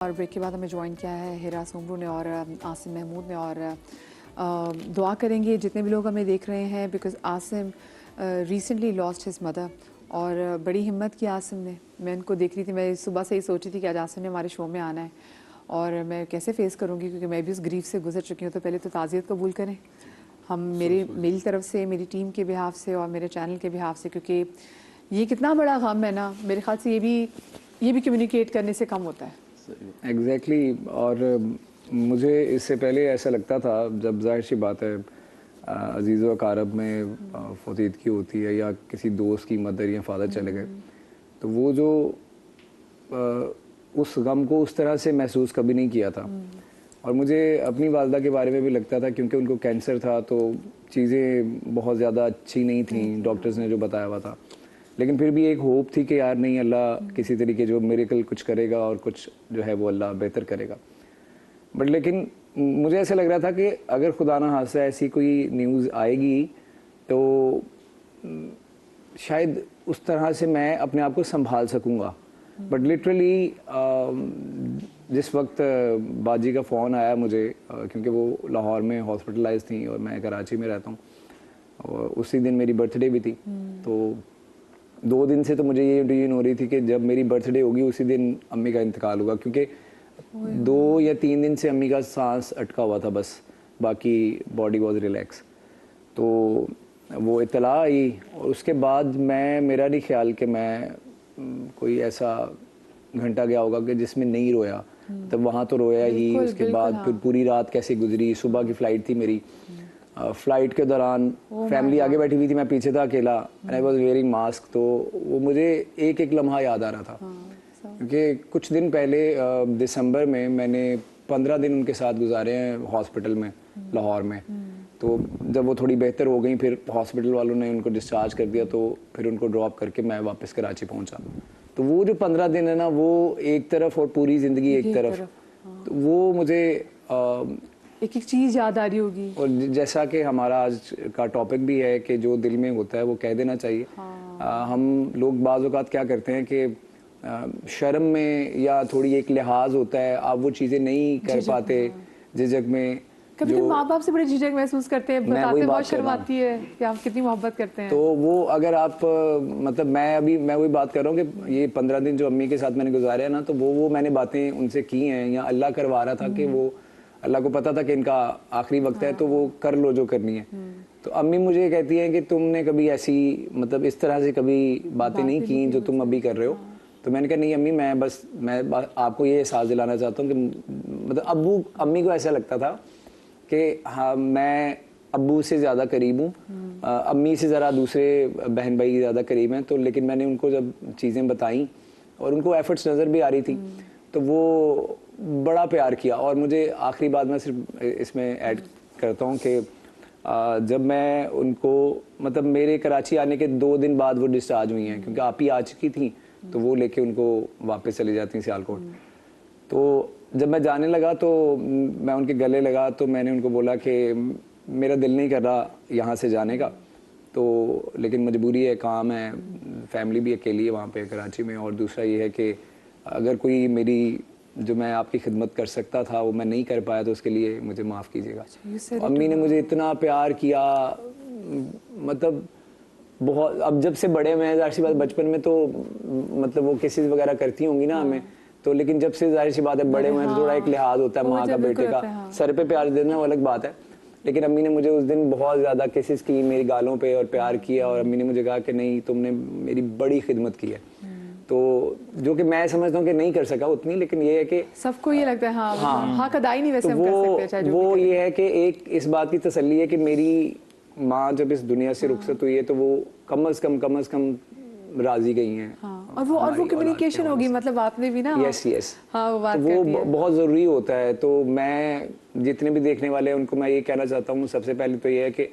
और ब्रेक के बाद हमें ज्वाइन किया है हिरा सोमरू ने और आसिम महमूद ने। और दुआ करेंगे जितने भी लोग हमें देख रहे हैं, because Asim recently lost his mother और बड़ी हिम्मत की आसिम ने। मैं उनको देख रही थी, मैं सुबह से ही सोच रही थी कि आज आसिम ने हमारे शो में आना है और मैं कैसे फेस करूँगी, क्योंकि मैं भी उस ग्रीफ से गुजर चुकी हूँ। तो पहले तो ताज़ियत कबूल करें हम मेरी तरफ से, मेरी टीम के बिहाफ से और मेरे चैनल के बिहाफ से, क्योंकि ये कितना बड़ा गम है ना, मेरे ख्याल से ये भी कम्युनिकेट करने से कम होता है। एग्जैक्टली और मुझे इससे पहले ऐसा लगता था, जब जाहिर सी बात है अजीज़ व कारब में फौतीदगी होती है या किसी दोस्त की मदर या फादर चले गए, तो वो जो उस गम को उस तरह से महसूस कभी नहीं किया था। और मुझे अपनी वालदा के बारे में भी लगता था, क्योंकि उनको कैंसर था तो चीज़ें बहुत ज़्यादा अच्छी नहीं थी, डॉक्टर्स ने जो बताया हुआ था। लेकिन फिर भी एक होप थी कि यार नहीं, अल्लाह किसी तरीके जो मिरेकल कुछ करेगा और कुछ जो है वो अल्लाह बेहतर करेगा। बट लेकिन मुझे ऐसा लग रहा था कि अगर खुदा ना खास्ता ऐसी कोई न्यूज़ आएगी तो शायद उस तरह से मैं अपने आप को संभाल सकूँगा। बट लिटरली जिस वक्त बाजी का फ़ोन आया मुझे, क्योंकि वो लाहौर में हॉस्पिटलाइज थी और मैं कराची में रहता हूँ, और उसी दिन मेरी बर्थडे भी थी, तो 2 दिन से तो मुझे ये इंट्यूजन हो रही थी कि जब मेरी बर्थडे होगी उसी दिन अम्मी का इंतकाल होगा, क्योंकि 2 या 3 दिन से अम्मी का सांस अटका हुआ था बस, बाकी बॉडी वॉज रिलैक्स। तो वो इत्तला आई और उसके बाद मेरा नहीं ख्याल कि मैं कोई ऐसा घंटा गया होगा कि जिसमें नहीं रोया। तब वहाँ तो रोया ही, उसके बाद फिर पूरी रात कैसे गुजरी, सुबह की फ़्लाइट थी मेरी। फ्लाइट के दौरान फैमिली आगे बैठी हुई थी, मैं पीछे था अकेला, and I was wearing mask. तो वो मुझे एक एक लम्हा याद आ रहा था, क्योंकि कुछ दिन पहले दिसंबर में मैंने 15 दिन उनके साथ गुजारे हैं हॉस्पिटल में लाहौर में। तो जब वो थोड़ी बेहतर हो गई, फिर हॉस्पिटल वालों ने उनको डिस्चार्ज कर दिया, तो फिर उनको ड्रॉप करके मैं वापस कराची पहुंचा। तो वो जो 15 दिन है ना, वो एक तरफ और पूरी ज़िंदगी एक तरफ। तो वो मुझे एक एक चीज़ याद आ रही होगी। और जैसा कि हमारा आज का टॉपिक भी है कि जो दिल में होता है वो कह देना चाहिए। हम लोग बाज़ औक़ात क्या करते हैं कि शर्म में या थोड़ी एक लिहाज होता है, आप वो चीज़ें नहीं कर पाते, झिझक में। कभी तो माँ बाप से बड़े झिझक महसूस करते हैं, बताते बहुत शर्म आती है कि आप कितनी मोहब्बत करते हैं। तो वो अगर आप मतलब मैं वही बात कर रहा हूँ कि ये 15 दिन जो अम्मी के साथ मैंने गुजारे हैं ना, तो वो मैंने बातें उनसे की हैं, या अल्लाह करवा रहा था कि वो, अल्लाह को पता था कि इनका आखिरी वक्त है, तो वो कर लो जो करनी है। तो अम्मी मुझे कहती हैं कि तुमने कभी ऐसी मतलब इस तरह से कभी बातें नहीं की जो तुम अभी कर रहे हो। तो मैंने कहा नहीं अम्मी, मैं आपको ये एहसास दिलाना चाहता हूँ कि मतलब अम्मी को ऐसा लगता था कि हाँ, मैं अब्बू से ज़्यादा करीब हूँ, अम्मी से ज़रा दूसरे बहन भाई ज़्यादा करीब हैं। तो लेकिन मैंने उनको जब चीज़ें बताई और उनको एफर्ट्स नज़र भी आ रही थी, तो वो बड़ा प्यार किया। और मुझे आखिरी बात मैं सिर्फ इसमें ऐड करता हूँ कि जब मैं उनको मतलब मेरे कराची आने के 2 दिन बाद वो डिस्चार्ज हुई हैं, क्योंकि आप ही आ चुकी थी, तो वो लेके उनको वापस चली जाती सियालकोट। तो जब मैं जाने लगा तो मैं उनके गले लगा, तो मैंने उनको बोला कि मेरा दिल नहीं कर रहा यहाँ से जाने का, तो लेकिन मजबूरी है, काम है, फैमिली भी अकेली है वहाँ पे कराची में। और दूसरा ये है कि अगर कोई मेरी जो मैं आपकी खिदमत कर सकता था वो मैं नहीं कर पाया, तो उसके लिए मुझे माफ़ कीजिएगा। तो अम्मी ने मुझे इतना प्यार किया, मतलब बहुत। अब जब से बड़े में जाहिर सी बात, बचपन में तो मतलब वो केसेस वगैरह करती होंगी ना हमें, तो लेकिन जब से जाहिर सी बात है बड़े हुए हैं तो थोड़ा एक लिहाज होता है माँ का बेटे का, सर पे प्यार देना वो अलग बात है। लेकिन अम्मी ने मुझे उस दिन बहुत ज़्यादा केसेस की मेरी गालों पे और प्यार किया, और अम्मी ने मुझे कहा कि नहीं, तुमने मेरी बड़ी खिदमत की है। तो जो कि मैं समझता हूँ कि नहीं कर सका उतनी, लेकिन ये है कि सबको ये लगता है हाँ अदाई नहीं वैसे तो हम कर सकते हैं। वो ये है कि एक इस बात की तसल्ली है कि मेरी माँ जब इस दुनिया से रुखसत हुई है, तो वो कम अज़ कम राजी गई हैं। और वो कम्युनिकेशन होगी, मतलब आपने भी ना यस हाँ वो बात तो वो बहुत ज़रूरी होता है। तो मैं जितने भी देखने वाले हैं उनको मैं ये कहना चाहता हूँ, सबसे पहले तो ये है कि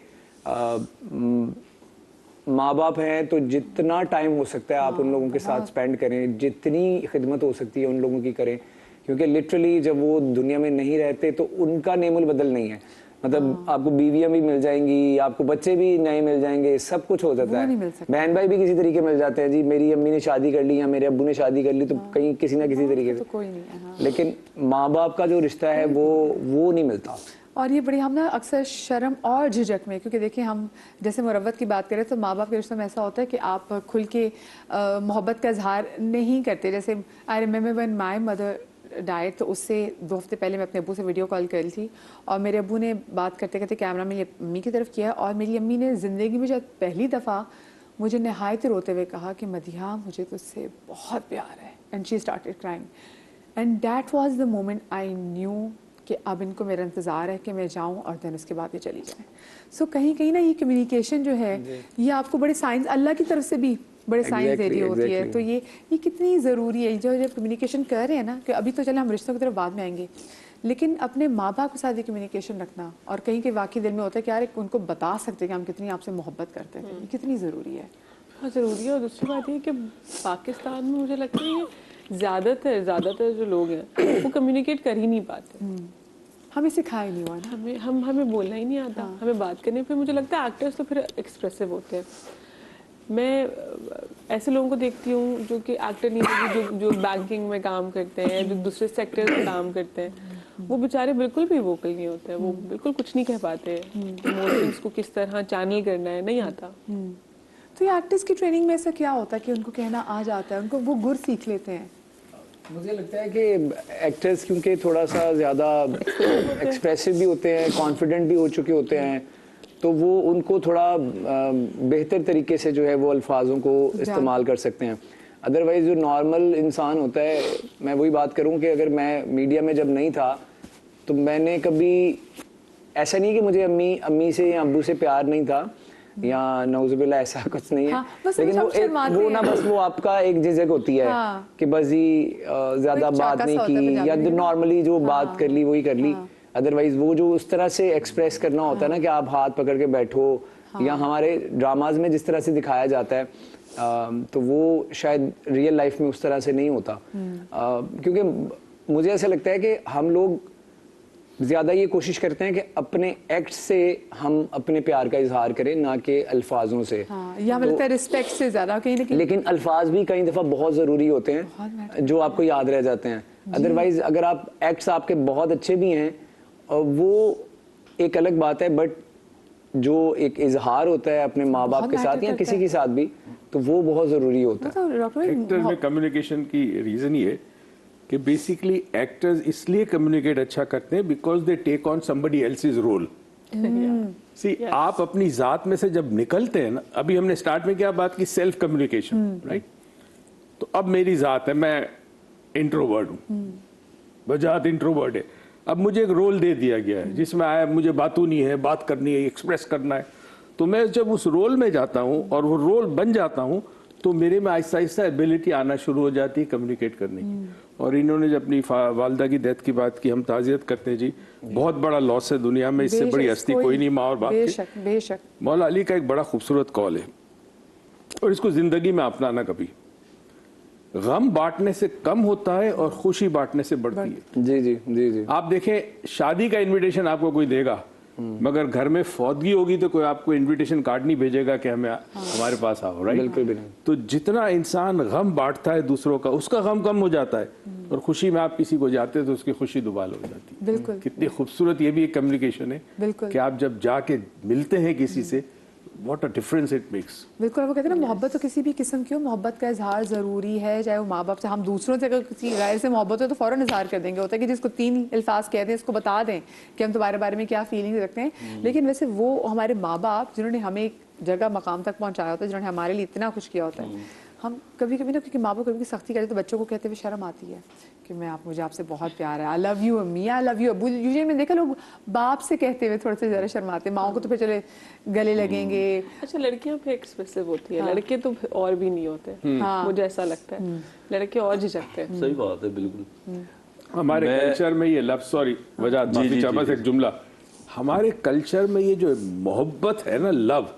माँ बाप हैं तो जितना टाइम हो सकता है आप उन लोगों के साथ स्पेंड करें, जितनी खिदमत हो सकती है उन लोगों की करें, क्योंकि लिटरली जब वो दुनिया में नहीं रहते तो उनका नेमुल बदल नहीं है। मतलब आपको बीवियां भी मिल जाएंगी, आपको बच्चे भी नए मिल जाएंगे, सब कुछ हो जाता नहीं है। मिल सकता। बहन भाई भी किसी तरीके मिल जाते हैं जी, मेरी अम्मी ने शादी कर ली या मेरे अब्बू ने शादी कर ली तो कहीं किसी ना किसी तरीके तो से, कोई नहीं है। हाँ। लेकिन माँ बाप का जो रिश्ता है वो नहीं मिलता। और ये बड़ी हम ना अक्सर शर्म और झिझक में, क्योंकि देखिए हम जैसे मुरव्वत की बात करें तो माँ बाप के रिश्तों में ऐसा होता है कि आप खुल के मोहब्बत का इजहार नहीं करते। जैसे I remember when my mother diet, तो उससे 2 हफ्ते पहले मैं अपने अब्बू से वीडियो कॉल करी थी और मेरे अब्बू ने बात करते करते कैमरा मेरी अम्मी की तरफ किया और मेरी अम्मी ने ज़िंदगी में जब पहली दफ़ा मुझे नहायत रोते हुए कहा कि मदिहा मुझे तुझसे बहुत प्यार है, and she started crying and that was the moment I knew कि अब इनको मेरा इंतज़ार है कि मैं जाऊं और देन उसके बाद ये चली जाए। सो कहीं ना ये कम्युनिकेशन जो है ये आपको बड़े साइंस अल्लाह की तरफ से भी बड़े साइंस दे रही होती है। तो ये कितनी ज़रूरी है जो जब कम्युनिकेशन कर रहे हैं ना, कि अभी तो चले हम रिश्तों की तरफ बाद में आएंगे, लेकिन अपने माँ बाप के साथ ये कम्युनिकेशन रखना और कहीं के वाकई दिल में होता है कि यार उनको बता सकते हैं कि हम कितनी आपसे मोहब्बत करते हैं, ये कितनी ज़रूरी है। हाँ ज़रूरी है। और दूसरी बात ये कि पाकिस्तान में मुझे लगता है कि ज़्यादातर जो लोग हैं वो कम्युनिकेट कर ही नहीं पाते। हमें सिखाया नहीं हुआ ना, हमें बोलना ही नहीं आता। हमें बात करने फिर मुझे लगता है एक्टर्स तो फिर एक्सप्रेसिव होते हैं। मैं ऐसे लोगों को देखती हूँ जो कि एक्टर नहीं होते, जो बैंकिंग में काम करते हैं, जो दूसरे सेक्टर में काम करते हैं, वो बेचारे बिल्कुल भी वोकल नहीं होते हैं, वो बिल्कुल कुछ नहीं कह पाते। इमोशंस को किस तरह चैनल करना है नहीं आता। तो ये एक्टर्स की ट्रेनिंग में ऐसा क्या होता है कि उनको कहना आ जाता है, उनको वो गुर सीख लेते हैं? मुझे लगता है कि एक्टर्स क्योंकि थोड़ा सा ज़्यादा एक्सप्रेसिव भी होते हैं, कॉन्फिडेंट भी हो चुके होते हैं, तो वो उनको थोड़ा बेहतर तरीके से जो है वो अल्फाजों को इस्तेमाल कर सकते हैं। अदरवाइज़ जो नॉर्मल इंसान होता है, मैं वही बात करूं कि अगर मैं मीडिया में जब नहीं था तो मैंने कभी ऐसा नहीं कि मुझे अम्मी से या अब्बू से प्यार नहीं था या नौजुबिल्ला, ऐसा कुछ नहीं है। हाँ, लेकिन वो ना बस वो आपका एक झिझक होती है कि बस ही ज्यादा बात नहीं की या नॉर्मली जो बात कर ली वही कर ली। अदरवाइज वो जो उस तरह से एक्सप्रेस करना होता है ना कि आप हाथ पकड़ के बैठो, या हमारे ड्रामाज में जिस तरह से दिखाया जाता है तो वो शायद रियल लाइफ में उस तरह से नहीं होता। क्योंकि मुझे ऐसा लगता है कि हम लोग ज्यादा ये कोशिश करते हैं कि अपने एक्ट से हम अपने प्यार का इजहार करें, ना कि अल्फाजों से। या मिलता है रिस्पेक्ट से ज्यादा कहीं ना कहीं। लेकिन अल्फाज भी कई दफा बहुत जरूरी होते हैं जो आपको याद रह जाते हैं। अदरवाइज अगर आप एक्ट्स आपके बहुत अच्छे भी हैं वो एक अलग बात है, बट जो एक इजहार होता है अपने माँ बाप के साथ या किसी के साथ भी, तो वो बहुत जरूरी होता है। एक्टर में कम्युनिकेशन की रीजन ये कि बेसिकली एक्टर्स इसलिए कम्युनिकेट अच्छा करते हैं because they take on somebody else's role. See आप अपनी जात में से जब निकलते हैं ना, अभी हमने स्टार्ट में क्या बात की, सेल्फ कम्युनिकेशन, राइट? तो अब मेरी जात है, मैं इंट्रोवर्ट हूँ, बजात इंट्रोवर्ट है। अब मुझे एक रोल दे दिया गया है जिसमें आया मुझे बातूनी है, बात करनी है, एक्सप्रेस करना है। तो मैं जब उस रोल में जाता हूँ और वो रोल बन जाता हूँ तो मेरे में आहिस्ता आहिस्ता एबिलिटी आना शुरू हो जाती है कम्युनिकेट करने की। और इन्होंने जब अपनी वालदा की डेथ की बात की, हम ताज़ियत करते हैं जी, बहुत बड़ा लॉस है दुनिया में, इससे बड़ी हस्ती कोई नहीं माँ और बाप की। बेशक। मौला अली का एक बड़ा खूबसूरत कॉल है और इसको जिंदगी में अपनाना। कभी गम बांटने से कम होता है और खुशी बांटने से बढ़ती है। जी जी जी जी। आप देखें, शादी का इनविटेशन आपको कोई देगा, मगर घर में फौतगी होगी तो कोई आपको इनविटेशन कार्ड नहीं भेजेगा कि हमें हमारे पास आओ, राइट? बिल्कुल भी नहीं। तो जितना इंसान गम बांटता है दूसरों का, उसका गम कम हो जाता है, और खुशी में आप किसी को जाते हैं तो उसकी खुशी दुबाल हो जाती है। बिल्कुल। कितनी खूबसूरत ये भी एक कम्युनिकेशन है कि आप जब जाके मिलते हैं किसी से, what a difference it makes. बिल्कुल। वो कहते हैं ना, मोहब्बत तो किसी भी किस्म की हो, मोहब्बत का इजहार ज़रूरी है, चाहे वो माँ बाप से। हम दूसरों से अगर किसी गैर से मोहब्बत हो तो फ़ौरन इजहार कर देंगे। होता है कि जिसको 3 अल्फाज कहते हैं इसको बता दें कि हम तुम्हारे बारे में क्या फीलिंग रखते हैं। लेकिन वैसे वो हमारे माँ बाप जिन्होंने हमें एक जगह मकाम तक पहुँचाया होता है, जिन्होंने हमारे लिए इतना कुछ किया होता है, हम कभी कभी ना, क्योंकि माँ बाप कभी सख्ती करते तो बच्चों को कहते हुए शर्म आती है कि मुझे आपसे बहुत प्यार है, आई लव यू अम्मी, आई लव यू अब्बू। यूजुअली मैंने देखा लोग बाप से कहते हुए थोड़े से ज़रा शर्माते, माओ को तो फिर चले गले लगेंगे। अच्छा, लड़कियां फिर एक्सप्रेसिव होती है, लड़के तो और भी नहीं होते। मुझे ऐसा लगता है लड़के और झिझकते हैं। सही बात है, बिल्कुल। हमारे कल्चर में ये लव, सॉरी वजाद, माफी चाहता हूं, एक जुमला, हमारे कल्चर में ये जो मोहब्बत है ना, लव,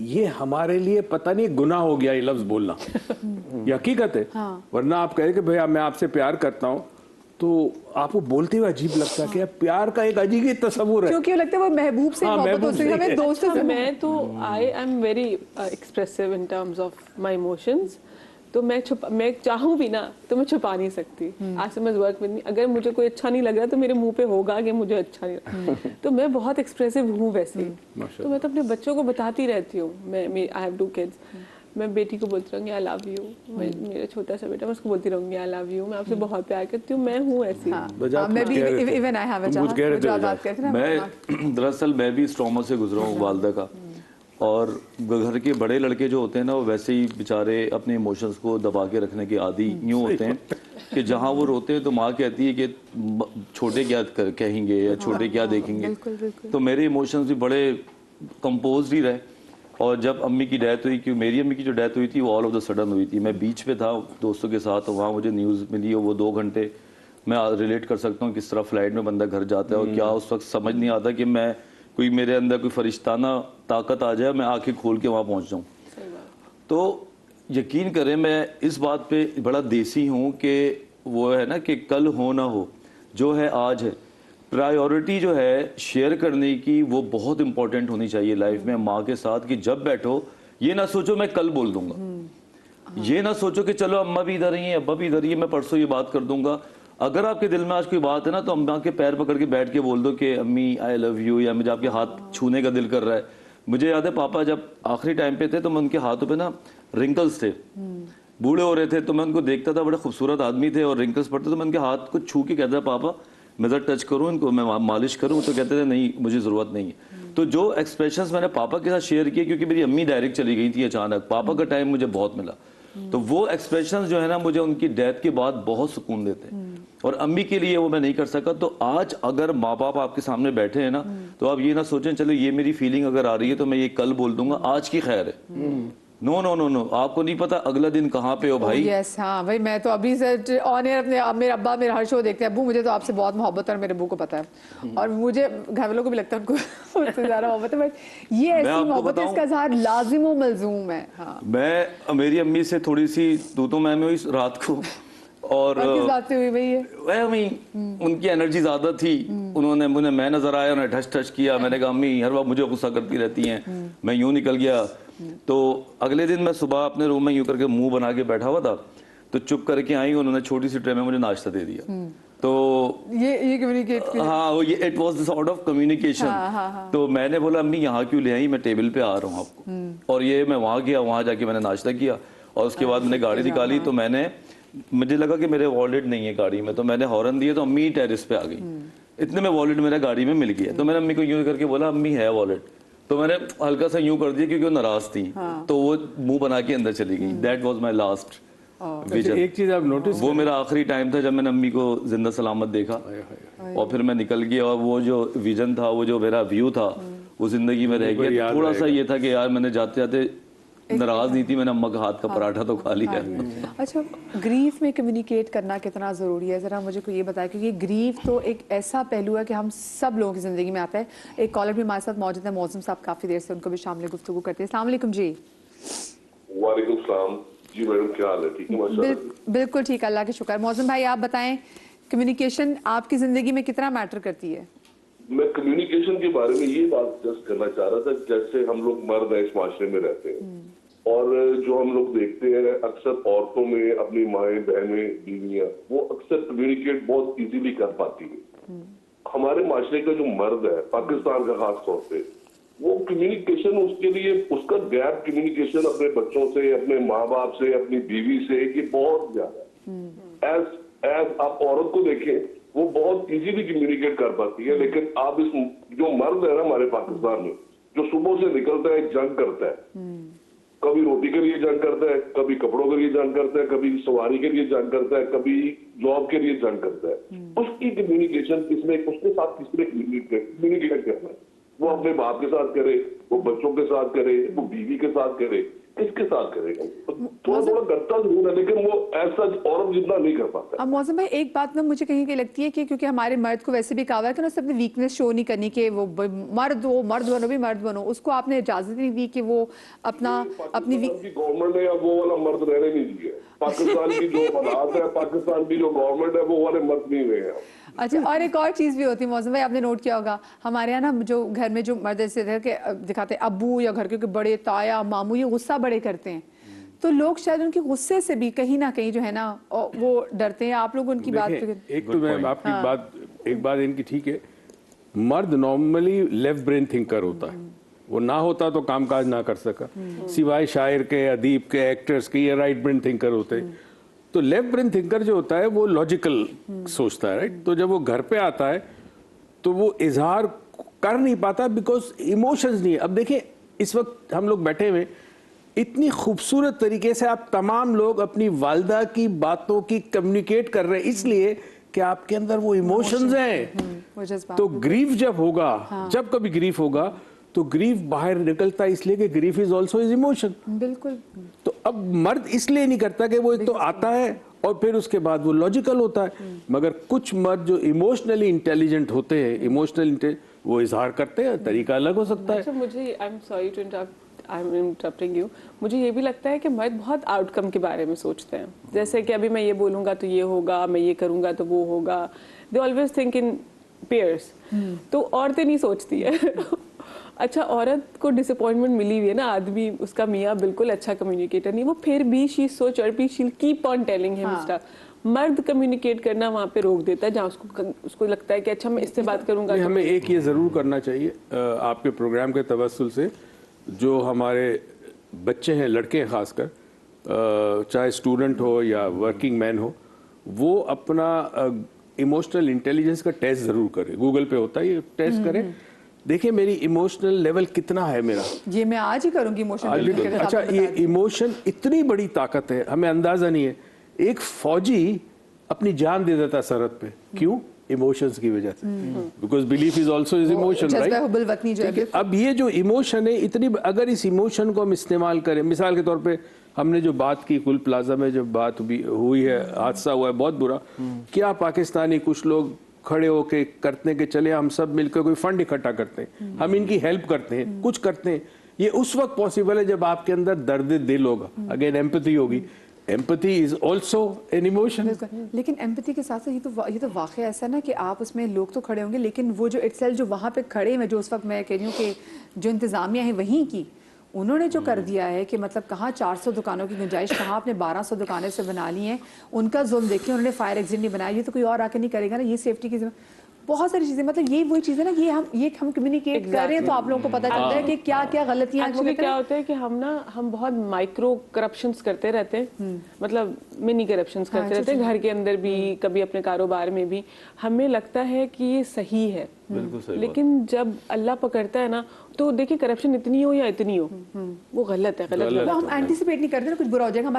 ये हमारे लिए पता नहीं गुनाह हो गया ये लफ्ज बोलना। ये हकीकत है। वरना आप कहें कि भैया मैं आपसे प्यार करता हूं तो आपको बोलते हुए अजीब लगता है कि यार प्यार का एक अजीब ही तस्वुर है। क्योंकि वो लगता है वो महबूब से हाँ, मोहब्बत हो महबूब सकती है, से। हमें दोस्तों से मैं तो I am very expressive in terms of my emotions. तो मैं चाहूँ भी ना तो मैं छुपा नहीं सकती। आज मैं वर्क विद मी, अगर मुझे कोई अच्छा नहीं लग रहा तो मेरे मुंह पे होगा कि मुझे अच्छा नहीं लगा। तो मैं बहुत एक्सप्रेसिव हूँ वैसे ही। तो मैं तो अपने बच्चों को बताती रहती हूँ। I have 2 kids. मैं बेटी को बोलती रहूँगी आई लव यू, मेरा छोटा सा बेटा, मैं उसको बोलती रहूँगी आई लव यू, मैं आपसे बहुत प्यार करती हूँ, मैं हूँ ऐसी। बजाय आप मैं कुछ भी कह रहे थे। इवन आई हैव अ तुम चाहत, कुछ कह रहे थे जो आप बजाय। बात करते हैं ना, मैं दरअसल मैं भी स्ट्रोमा से गुजरा हूँ वालदा का, और घर के बड़े लड़के जो होते हैं ना वो वैसे ही बेचारे अपने इमोशंस को दबा के रखने के आदी यूँ होते हैं कि जहाँ वो रोते हैं तो माँ कहती है कि छोटे क्या कहेंगे या छोटे क्या देखेंगे। बिल्कुल बिल्कुल। तो मेरे इमोशंस भी बड़े कंपोज ही रहे। और जब अम्मी की डेथ हुई, क्योंकि मेरी अम्मी की जो डेथ हुई थी वो ऑल ऑफ द सडन हुई थी, मैं बीच पे था दोस्तों के साथ, तो वहाँ मुझे न्यूज़ मिली और वो 2 घंटे मैं रिलेट कर सकता हूँ किस तरह फ्लाइट में बंदा घर जाता है और क्या उस वक्त समझ नहीं आता कि मैं कोई मेरे अंदर कोई फरिश्ताना ताकत आ जाए, मैं आंखें खोल के वहाँ पहुँच जाऊँ। तो यकीन करें मैं इस बात पे बड़ा देसी हूँ कि वो है ना कि कल हो ना हो, जो है आज है। प्रायोरिटी जो है शेयर करने की वो बहुत इंपॉर्टेंट होनी चाहिए लाइफ में माँ के साथ, कि जब बैठो ये ना सोचो मैं कल बोल दूंगा, ये ना सोचो कि चलो अम्मा भी इधर ही है, अब्बा भी इधर ही है, मैं परसों ये बात कर दूंगा। अगर आपके दिल में आज कोई बात है ना तो अम्मा के पैर पकड़ के बैठ के बोल दो कि अम्मी आई लव यू, या मुझे आपके हाथ छूने का दिल कर रहा है। मुझे याद है पापा जब आखिरी टाइम पे थे तो मैं उनके हाथों पे ना रिंकल्स थे, बूढ़े हो रहे थे, तो मैं उनको देखता था, बड़े खूबसूरत आदमी थे और रिंकल्स पड़ते, तो मैं उनके हाथ को छू के कहता था पापा मैं जरा टच करूं इनको, मैं मालिश करूं, तो कहते थे नहीं मुझे ज़रूरत नहीं है। तो जो एक्सप्रेशंस मैंने पापा के साथ शेयर किए, क्योंकि मेरी अम्मी डायरेक्ट चली गई थी अचानक, पापा का टाइम मुझे बहुत मिला, तो वो एक्सप्रेशंस जो है ना मुझे उनकी डेथ के बाद बहुत सुकून देते हैं, और अम्मी के लिए वो मैं नहीं कर सका। तो आज अगर माँ बाप आपके सामने बैठे हैं ना तो आप ये ना सोचें चलो ये मेरी फीलिंग अगर आ रही है तो मैं ये कल बोल दूंगा, आज की खैर है। नो नो नो नो, आपको नहीं पता अगला दिन कहाँ पे हो भाई। यस हाँ भाई, मैं तो अभी से ऑन एयर अपने मेरे अब्बा मेरा हर शो देखते हैं, अब्बू मुझे तो आपसे बहुत मोहब्बत है और मेरे अब्बू को पता है, और मुझे घर वालों को भी लगता है उनको उससे ज्यादा मोहब्बत है, बट ये ऐसी मोहब्बत है इसका इजहार लाजिम व मलजूम है। हाँ, मैं मेरी अम्मी से थोड़ी सी तू मैं हुई रात को, और किस बात से हुई भाई ये? वह अम्मी उनकी एनर्जी ज्यादा थी, उन्होंने मुझे मैं नजर आया, उन्होंने ठच ठच किया, मैंने कहा अम्मी हर वक्त मुझे गुस्सा करती रहती हैं, मैं यूं निकल गया। तो अगले दिन मैं सुबह अपने रूम में यूं करके मुंह बना के बैठा हुआ था, तो चुप करके आई, उन्होंने छोटी सी ट्रे में मुझे नाश्ता दे दिया। तो ये कम्युनिकेट, हाँ वो ये it was the sort of communication. तो मैंने बोला अम्मी यहाँ क्यों ले आई, मैं टेबल पे आ रहा हूँ आपको, और ये मैं वहाँ गया, वहाँ जाके मैंने नाश्ता किया, और उसके बाद मैंने गाड़ी निकाली, तो मुझे लगा कि मेरे वॉलेट नहीं है गाड़ी में, तो मैंने हॉर्न दिया, तो अम्मी टेरेस पे आ गई, इतने में वॉलेट मेरा गाड़ी में मिल गया। तो मैंने अम्मी को यूं करके बोला अम्मी है वॉलेट, तो मैंने हल्का सा यूं कर दिया क्योंकि वो नाराज थी, तो वो मुंह बना के अंदर चली गई। That was my last vision. एक चीज आप नोटिस, वो मेरा आखिरी टाइम था जब मैंने अम्मी को जिंदा सलामत देखा, और फिर मैं निकल गया, और वो जो विजन था, वो जो मेरा व्यू था, वो जिंदगी में रह गया। थोड़ा सा ये था कि यार मैंने जाते जाते नाराज नहीं थी, मैंने अम्मा का हाथ का पराठा तो खा लिया। अच्छा, ग्रीफ में कम्युनिकेट करना कितना ज़रूरी है, ज़रा मुझे को ये बताया, क्योंकि ग्रीफ तो एक ऐसा पहलू है कि हम सब लोगों की ज़िंदगी में आता है। एक कॉलर भी हमारे साथ मौजूद है, मौसम साहब, काफ़ी देर से उनको भी शामिल गुफ्तगू करते हैं। अस्सलाम वालेकुम जी। वालेकुम सलाम जी मैडम, क्या हाल है? ठीक है माशाल्लाह। बिल्कुल ठीक, अल्लाह के शुक्र। मौसम भाई आप बताएं, कम्युनिकेशन आपकी ज़िंदगी में कितना मैटर करती है? मैं कम्युनिकेशन के बारे में ये बात जस्ट करना चाह रहा था, जैसे हम लोग मर्द हैं, इस माशरे में रहते हैं, और जो हम लोग देखते हैं अक्सर औरतों में अपनी माएँ बहनें बीवियां वो अक्सर कम्युनिकेट बहुत इजीली कर पाती है। हमारे माशरे का जो मर्द है पाकिस्तान का खास तौर पे, वो कम्युनिकेशन उसके लिए उसका गैप कम्युनिकेशन अपने बच्चों से, अपने माँ बाप से, अपनी बीवी से, ये बहुत ज्यादा है। एज आप औरत को देखें वो बहुत इजीली कम्युनिकेट कर पाती है, लेकिन आप इस जो मर्द है ना हमारे पाकिस्तान में, जो सुबह से निकलता है जंग करता है, कभी रोटी के लिए जंग करता है, कभी कपड़ों के लिए जंग करता है, कभी सवारी के लिए जंग करता है, कभी जॉब के लिए जंग करता है, उसकी कम्युनिकेशन किसने, उसके साथ किसने कम्युनिकेट करना है? वो अपने बाप के साथ करे, वो बच्चों के साथ करे, वो बीवी के साथ करे, किसके साथ करेगा? थोड़ा थोड़ा करता जरूर है, लेकिन वो ऐसा औरत जितना नहीं कर पाता। अब मौसम भाई एक बात ना मुझे कहीं की लगती है कि क्योंकि हमारे मर्द को वैसे भी कहा है कि ना अपनी वीकनेस शो नहीं करनी, कि वो मर्द बनो भी मर्द बनो, उसको आपने इजाजत नहीं दी कि वो अपनी गवर्नमेंट ने अब वो वाला मर्द रहने नहीं दिया। पाकिस्तान की जो हालात है, पाकिस्तान की जो गवर्नमेंट है, वो वाले मत नहीं हुए हैं। अच्छा, और एक और चीज़ भी होती है मौसम भाई, आपने नोट किया होगा हमारे यहाँ ना, जो घर में जो मर्द ऐसे थे कि दिखाते अब्बू या घर के बड़े ताया मामू ये गुस्सा बड़े करते हैं, तो लोग शायद उनके गुस्से से भी कहीं ना कहीं जो है ना वो डरते हैं। आप लोग उनकी बात पे एक तो मैं आपकी एक बात इनकी ठीक है, मर्द नॉर्मली लेफ्ट ब्रेन थिंकर होता है, वो ना होता तो कामकाज ना कर सका, सिवाय शायर के, अदीब के, एक्टर्स के, ये राइट ब्रेन थिंकर होते हैं। तो लेफ्ट ब्रेन थिंकर जो होता है वो लॉजिकल सोचता है, राइट। तो जब वो घर पे आता है तो वो इजहार कर नहीं पाता बिकॉज इमोशंस नहीं है। अब देखिए इस वक्त हम लोग बैठे हुए, इतनी खूबसूरत तरीके से आप तमाम लोग अपनी वालदा की बातों की कम्युनिकेट कर रहे हैं, इसलिए कि आपके अंदर वो इमोशंस हैं। तो ग्रीफ जब होगा, जब कभी ग्रीफ होगा तो ग्रीफ बाहर निकलता है, इसलिए कि grief is also is emotion. बिल्कुल। तो अब मर्द इसलिए नहीं करता कि वो एक तो आता है और फिर उसके बाद वो लॉजिकल होता है, मगर कुछ मर्द जो इमोशनली इंटेलिजेंट होते हैं, इमोशनल वो इजहार करते हैं, तरीका अलग हो सकता है। अच्छा, मुझे I am sorry to interrupting you, मुझे ये भी लगता है कि मर्द बहुत आउटकम के बारे में सोचते हैं, जैसे कि अभी मैं ये बोलूंगा तो ये होगा, मैं ये करूंगा तो वो होगा, they always think in pairs. तो औरतें नहीं सोचती है। अच्छा, औरत को डिसअपॉइंटमेंट मिली हुई है ना, आदमी उसका मियाँ बिल्कुल अच्छा कम्युनिकेटर नहीं, वो फिर भी she so chirpy, she keep on telling him stuff. मर्द कम्युनिकेट करना वहाँ पे रोक देता है, जहाँ उसको लगता है कि अच्छा मैं इससे बात करूंगा। हमें एक ये जरूर करना चाहिए आपके प्रोग्राम के तवस्सुल से, जो हमारे बच्चे हैं, लड़के हैं खासकर, चाहे स्टूडेंट हो या वर्किंग मैन हो, वो अपना इमोशनल इंटेलिजेंस का टेस्ट जरूर करें। गूगल पे होता है ये टेस्ट करें, देखिए मेरी इमोशनल लेवल कितना है मेरा। ये मैं आज ही करूंगी इमोशनल। अच्छा, ये इमोशन इतनी बड़ी ताकत है, हमें अंदाजा नहीं है। एक फौजी अपनी जान दे देता सरहद पे, क्यों? इमोशंस की वजह से, because belief is also is emotion, right. अब ये जो इमोशन है इतनी, अगर इस इमोशन को हम इस्तेमाल करें, मिसाल के तौर पे हमने जो बात की कुल प्लाजा में, जब बात हुई है, हादसा हुआ है बहुत बुरा, क्या पाकिस्तानी कुछ लोग खड़े होके करते कि चले हम सब मिलकर कोई फंड इकट्ठा करते हैं, हम इनकी हेल्प करते हैं, कुछ करते हैं। ये उस वक्त पॉसिबल है जब आपके अंदर दर्द दिल होगा, अगेन एम्पैथी होगी। Empathy is also an emotion. लेकिन एम्पैथी के साथ साथ ये तो वाकई ऐसा ना कि आप उसमें लोग तो खड़े होंगे, लेकिन वो जो इटसेल्फ जो वहाँ पे खड़े हैं, जो उस वक्त मैं कह रही हूँ कि जो इंतजामिया है वहीं की, उन्होंने जो कर दिया है कि मतलब कहाँ 400 दुकानों की गुंजाइश, कहाँ आपने 1200 दुकानें से बना ली हैं, उनका जुल्म देखिए, उन्होंने फायर एग्जिट नहीं बनाया, ये तो कोई और आके नहीं करेगा ना, ये सेफ्टी की बहुत सारी चीजें, मतलब ये वही चीजें ना, ये हम कम्युनिकेट कर रहे हैं तो आप लोगों को पता चलता है कि क्या क्या गलतियां एक्चुअली क्या होता है कि हम बहुत माइक्रो करप्शंस करते रहते हैं, मतलब मिनी करप्शंस करते रहते हैं, घर के अंदर भी, कभी अपने कारोबार में भी। हमें लगता है कि ये सही है, लेकिन जब अल्लाह पकड़ता है ना, तो देखिए करप्शन इतनी हो या इतनी हो, वो गलत है। हम एंटिसिपेट नहीं करते ना कुछ बुरा हो जाएगा।